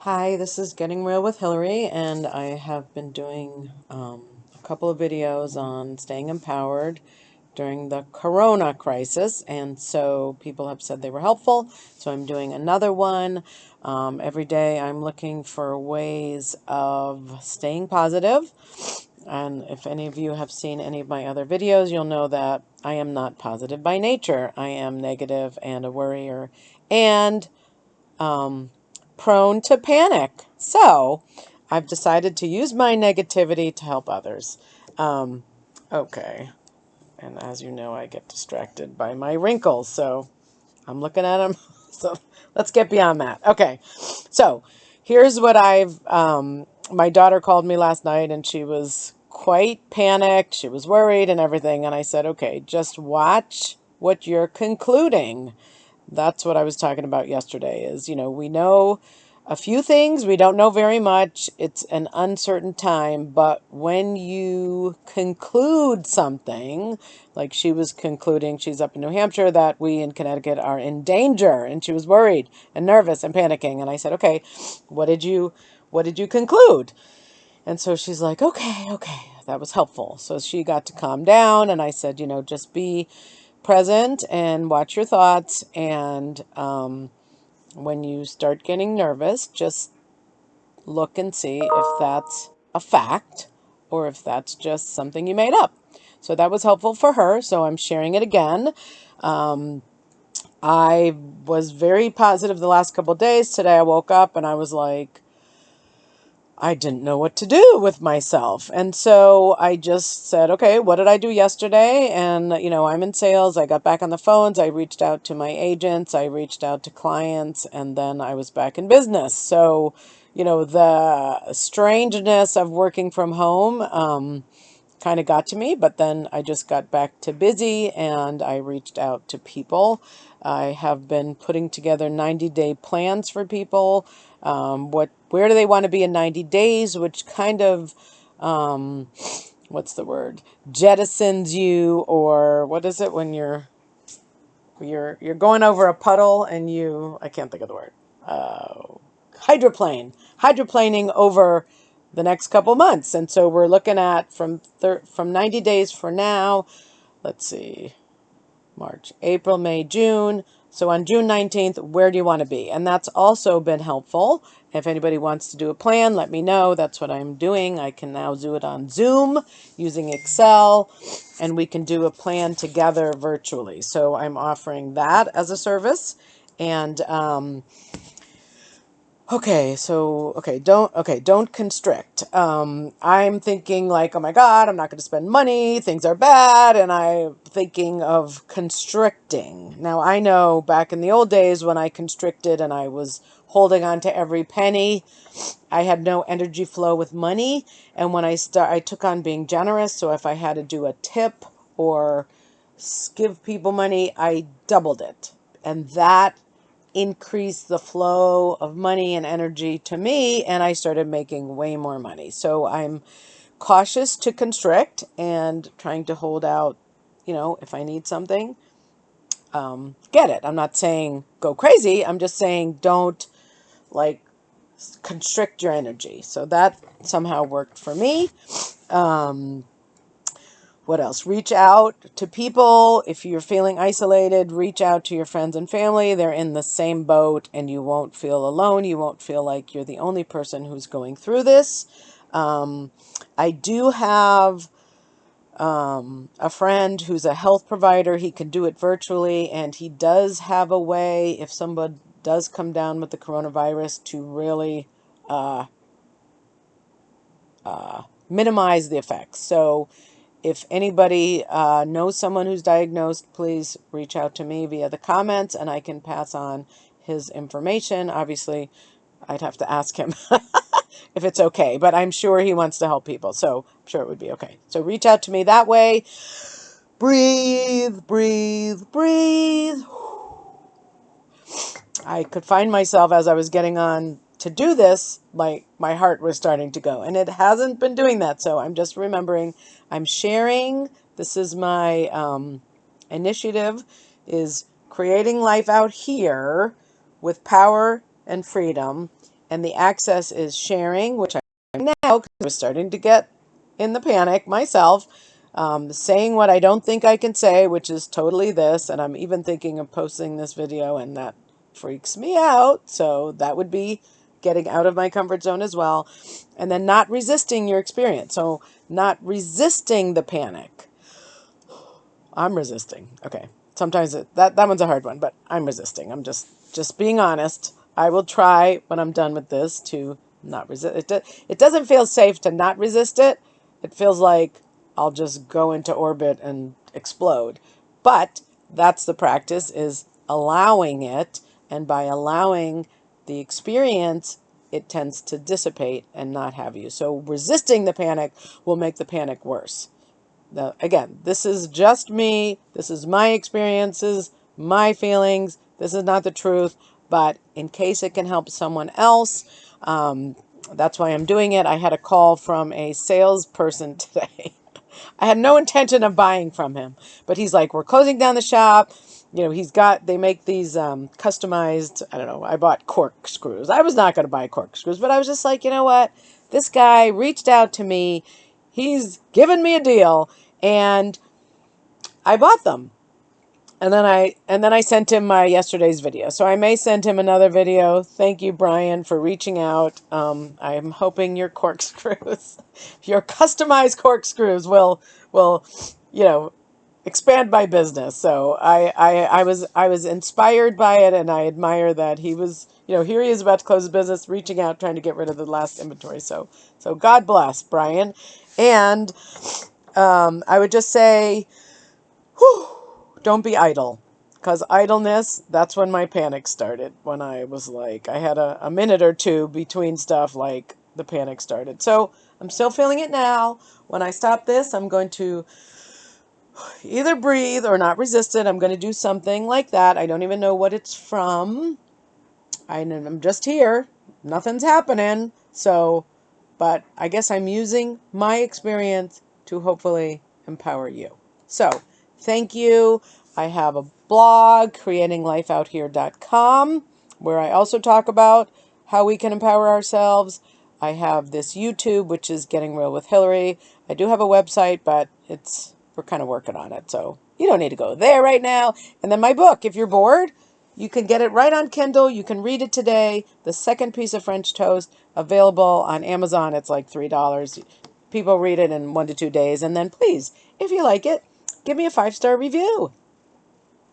Hi, this is Getting Real with Hillary, and I have been doing a couple of videos on staying empowered during the corona crisis, and so people have said they were helpful, so I'm doing another one. Every day I'm looking for ways of staying positive, and if any of you have seen any of my other videos, you'll know that I am not positive by nature. I am negative and a worrier, and um, prone to panic. So I've decided to use my negativity to help others. Um, okay. And as you know, I get distracted by my wrinkles. So I'm looking at them. So let's get beyond that. Okay. So here's what my daughter called me last night and she was quite panicked. She was worried and everything. And I said, okay, just watch what you're concluding. That's what I was talking about yesterday is, we know a few things, we don't know very much. It's an uncertain time, but when you conclude something, like she was concluding, she's up in New Hampshire, that we in Connecticut are in danger, and she was worried and nervous and panicking. And I said, "Okay, what did you conclude?" And so she's like, "Okay, okay." That was helpful. So she got to calm down, and I said, just be present and watch your thoughts. And when you start getting nervous, just look and see if that's a fact or if that's just something you made up. So that was helpful for her. So I'm sharing it again. Um, I was very positive the last couple of days. Today I woke up and I was like, I didn't know what to do with myself. And so I just said, okay, what did I do yesterday? And, I'm in sales. I got back on the phones. I reached out to my agents. I reached out to clients. And then I was back in business. So, the strangeness of working from home kind of got to me. But then I just got back to busy and I reached out to people. I have been putting together 90-day plans for people. Where do they want to be in 90 days, which kind of, what's the word, jettisons you, or what is it when you're going over a puddle and I can't think of the word, hydroplaning over the next couple months. And so we're looking at from 90 days for now. Let's see, March, April, May, June. So on June 19th, where do you want to be? And that's also been helpful. If anybody wants to do a plan, let me know. That's what I'm doing. I can now do it on Zoom using Excel, and we can do a plan together virtually. So I'm offering that as a service. And don't constrict. I'm thinking like, oh my God, I'm not going to spend money. Things are bad. And I'm thinking of constricting. Now, I know back in the old days when I constricted and I was holding on to every penny, I had no energy flow with money. And when I took on being generous. So if I had to do a tip or give people money, I doubled it. And that increased the flow of money and energy to me, and I started making way more money. So I'm cautious to constrict and trying to hold out, if I need something, get it. I'm not saying go crazy. I'm just saying don't like constrict your energy. So that somehow worked for me. Um, What else? Reach out to people. If you're feeling isolated, reach out to your friends and family. They're in the same boat and you won't feel alone. You won't feel like you're the only person who's going through this. Um, I do have a friend who's a health provider. He can do it virtually, and he does have a way, if somebody does come down with the coronavirus, to really minimize the effects. So if anybody knows someone who's diagnosed, please reach out to me via the comments and I can pass on his information. Obviously, I'd have to ask him if it's okay, but I'm sure he wants to help people, so I'm sure it would be okay. So reach out to me that way. Breathe, breathe, breathe. I could find myself as I was getting on to do this, my heart was starting to go. And it hasn't been doing that. So I'm just remembering I'm sharing. This is my initiative is creating life out here with power and freedom and the access is sharing, which I'm now because I was starting to get in the panic myself, saying what I don't think I can say, which is totally this, and I'm even thinking of posting this video, and that freaks me out. So that would be getting out of my comfort zone as well. And then not resisting your experience. So not resisting the panic. I'm resisting. Okay. Sometimes that one's a hard one, but I'm resisting. I'm just being honest. I will try when I'm done with this to not resist. It doesn't feel safe to not resist it. It feels like I'll just go into orbit and explode. But that's the practice, is allowing it, and by allowing the experience, it tends to dissipate and not have you. So resisting the panic will make the panic worse. Now, again, this is just me. This is my experiences, my feelings. This is not the truth. But in case it can help someone else, that's why I'm doing it. I had a call from a salesperson today. I had no intention of buying from him, but he's like, we're closing down the shop. You know, they make these customized, I don't know, I bought corkscrews. I was not going to buy corkscrews, but I was just like, you know what? This guy reached out to me. He's given me a deal, and I bought them. And then I sent him my yesterday's video. So I may send him another video. Thank you, Brian, for reaching out. I'm hoping your corkscrews, your customized corkscrews will, you know, expand my business. So I was inspired by it, and I admire that he was, here he is about to close his business, reaching out, trying to get rid of the last inventory. So God bless, Brian. And I would just say, whew, don't be idle. Because idleness, that's when my panic started. When I was like, I had a minute or two between stuff, like the panic started. So I'm still feeling it now. When I stop this, I'm going to either breathe or not resist it. I'm going to do something like that. I don't even know what it's from. I'm just here. Nothing's happening. So, but I guess I'm using my experience to hopefully empower you. So, thank you. I have a blog, creatinglifeouthere.com, where I also talk about how we can empower ourselves. I have this YouTube, which is Getting Real with Hillary. I do have a website, but we're kind of working on it, so you don't need to go there right now. And then my book, if you're bored, you can get it right on Kindle. You can read it today. The Second Piece of French Toast, available on Amazon. It's like $3. People read it in 1 to 2 days. And then please, if you like it, give me a 5-star review.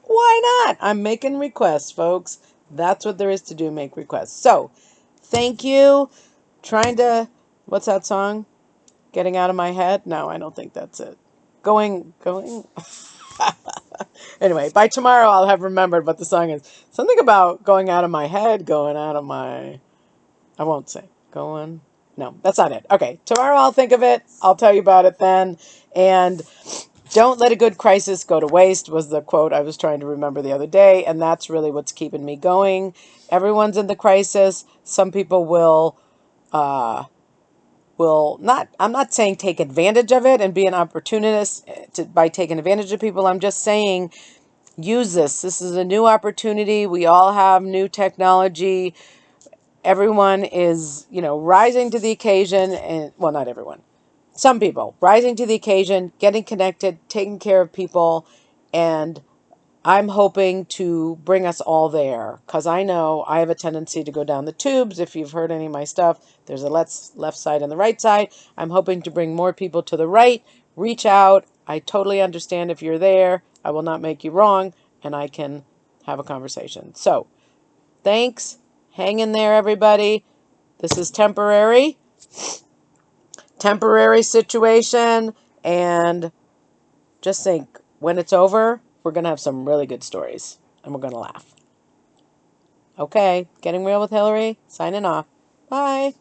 Why not? I'm making requests, folks. That's what there is to do, make requests. So, thank you. What's that song? Getting out of my head? No, I don't think that's it. Going. Anyway, by tomorrow I'll have remembered what the song is. Something about going out of my head, going out of my... I won't say. Going... No, that's not it. Okay, tomorrow I'll think of it. I'll tell you about it then. And don't let a good crisis go to waste was the quote I was trying to remember the other day. And that's really what's keeping me going. Everyone's in the crisis. Some people will not, I'm not saying take advantage of it and be an opportunist by taking advantage of people. I'm just saying use this. This is a new opportunity. We all have new technology. Everyone is, rising to the occasion, and well, not everyone. Some people rising to the occasion, getting connected, taking care of people, and I'm hoping to bring us all there, because I know I have a tendency to go down the tubes. If you've heard any of my stuff, there's a left side and the right side. I'm hoping to bring more people to the right. Reach out. I totally understand if you're there. I will not make you wrong, and I can have a conversation. So, thanks. Hang in there, everybody. This is temporary situation, and just think, when it's over, we're going to have some really good stories, and we're going to laugh. Okay, Getting Real with Hillary, signing off. Bye.